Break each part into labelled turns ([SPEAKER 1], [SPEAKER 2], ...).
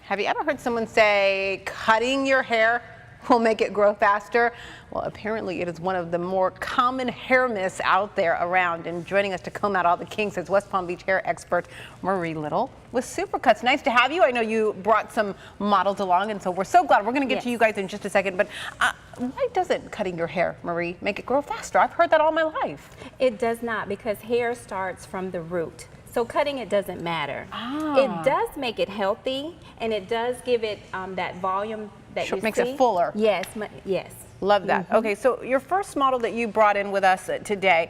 [SPEAKER 1] Have you ever heard someone say cutting your hair will make it grow faster? Well, apparently it is one of the more common hair myths out there around. And joining us to comb out all the kinks is West Palm Beach hair expert Marie Little with Supercuts. Nice to have you. I know you brought some models along, and so we're so glad. We're going to get to you guys in just a second. But why doesn't cutting your hair, Marie, make it grow faster? I've heard that all my life.
[SPEAKER 2] It does not, because hair starts from the root. So cutting it doesn't matter. It does make it healthy, and it does give it that volume that you see.
[SPEAKER 1] Makes it fuller.
[SPEAKER 2] Yes, yes.
[SPEAKER 1] Love that. Okay, so your first model that you brought in with us today,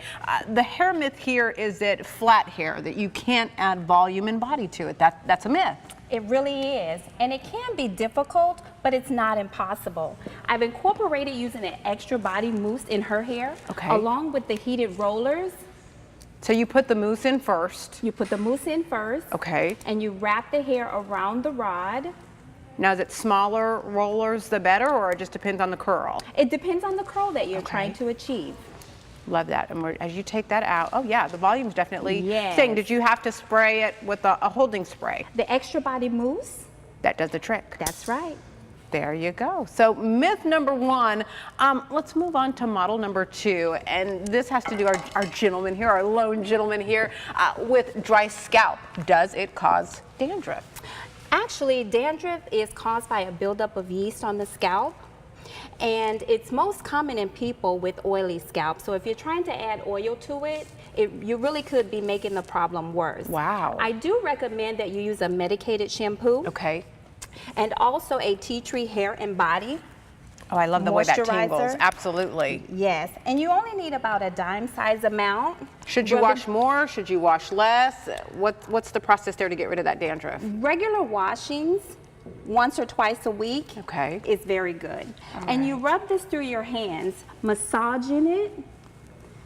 [SPEAKER 1] the hair myth here is that flat hair, that you can't add volume and body to it. That's a myth.
[SPEAKER 2] It really is, and it can be difficult, but it's not impossible. I've incorporated using an extra body mousse in her hair, along with the heated rollers.
[SPEAKER 1] So you put the mousse in first.
[SPEAKER 2] You put the mousse in first.
[SPEAKER 1] Okay.
[SPEAKER 2] And you wrap the hair around the rod.
[SPEAKER 1] Now, is it smaller rollers the better, or it just depends on the curl?
[SPEAKER 2] It depends on the curl that you're trying to achieve.
[SPEAKER 1] Love that. And as you take that out, oh yeah, the volume's definitely staying. Did you have to spray it with a holding spray?
[SPEAKER 2] The extra body mousse.
[SPEAKER 1] That does the trick.
[SPEAKER 2] That's right.
[SPEAKER 1] There you go. So myth number one, let's move on to model number two. And this has to do our gentleman here, our lone gentleman here, with dry scalp. Does it cause dandruff?
[SPEAKER 2] Actually, dandruff is caused by a buildup of yeast on the scalp. And it's most common in people with oily scalp. So if you're trying to add oil to it, you really could be making the problem worse.
[SPEAKER 1] Wow.
[SPEAKER 2] I do recommend that you use a medicated shampoo.
[SPEAKER 1] Okay.
[SPEAKER 2] And also a tea tree hair and body.
[SPEAKER 1] Oh, I love the way that tingles. Absolutely.
[SPEAKER 2] Yes, and you only need about a dime size amount.
[SPEAKER 1] Should you wash more? Should you wash less? What's the process there to get rid of that dandruff?
[SPEAKER 2] Regular washings, once or twice a week, is very good. And you rub this through your hands, massaging it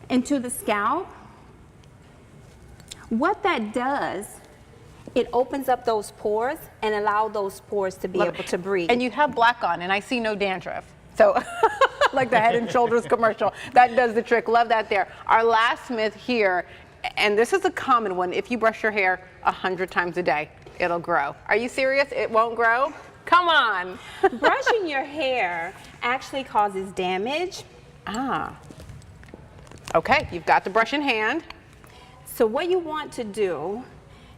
[SPEAKER 2] into the scalp. What that does, it opens up those pores and allow those pores to be able to breathe.
[SPEAKER 1] And you have black on, and I see no dandruff. So, like the Head and Shoulders commercial, that does the trick. Love that there. Our last myth here, and this is a common one, if you brush your hair 100 times a day, it'll grow. Are you serious? It won't grow? Come on.
[SPEAKER 2] Brushing your hair actually causes damage.
[SPEAKER 1] Okay, you've got the brush in hand.
[SPEAKER 2] So what you want to do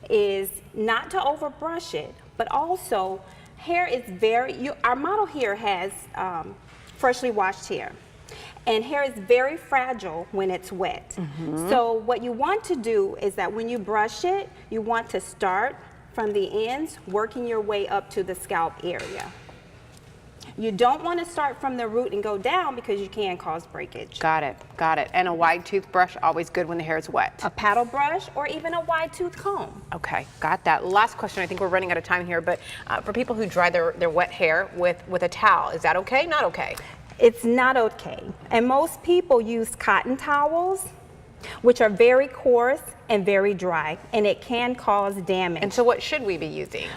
[SPEAKER 2] is not to overbrush it, but also hair is our model here has freshly washed hair, and hair is very fragile when it's wet. So what you want to do is that when you brush it, you want to start from the ends, working your way up to the scalp area. You don't want to start from the root and go down, because you can cause breakage.
[SPEAKER 1] Got it, got it. And a wide toothbrush, always good when the hair is wet.
[SPEAKER 2] A paddle brush or even a wide tooth comb.
[SPEAKER 1] Okay, got that. Last question, I think we're running out of time here, but for people who dry their wet hair with a towel, is that okay? Not okay?
[SPEAKER 2] It's not okay. And most people use cotton towels, which are very coarse and very dry, and it can cause damage.
[SPEAKER 1] And so what should we be using?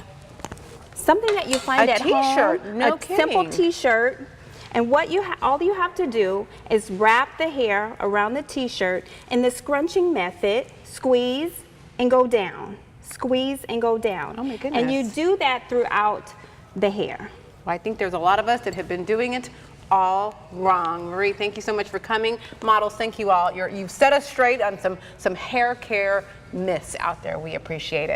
[SPEAKER 2] Something that you find at home.
[SPEAKER 1] A t-shirt, no kidding.
[SPEAKER 2] Simple t-shirt. And what all you have to do is wrap the hair around the t-shirt in the scrunching method, squeeze and go down. Squeeze and go down.
[SPEAKER 1] Oh my goodness.
[SPEAKER 2] And you do that throughout the hair.
[SPEAKER 1] Well, I think there's a lot of us that have been doing it all wrong. Marie, thank you so much for coming. Models, thank you all. You've set us straight on some hair care myths out there. We appreciate it.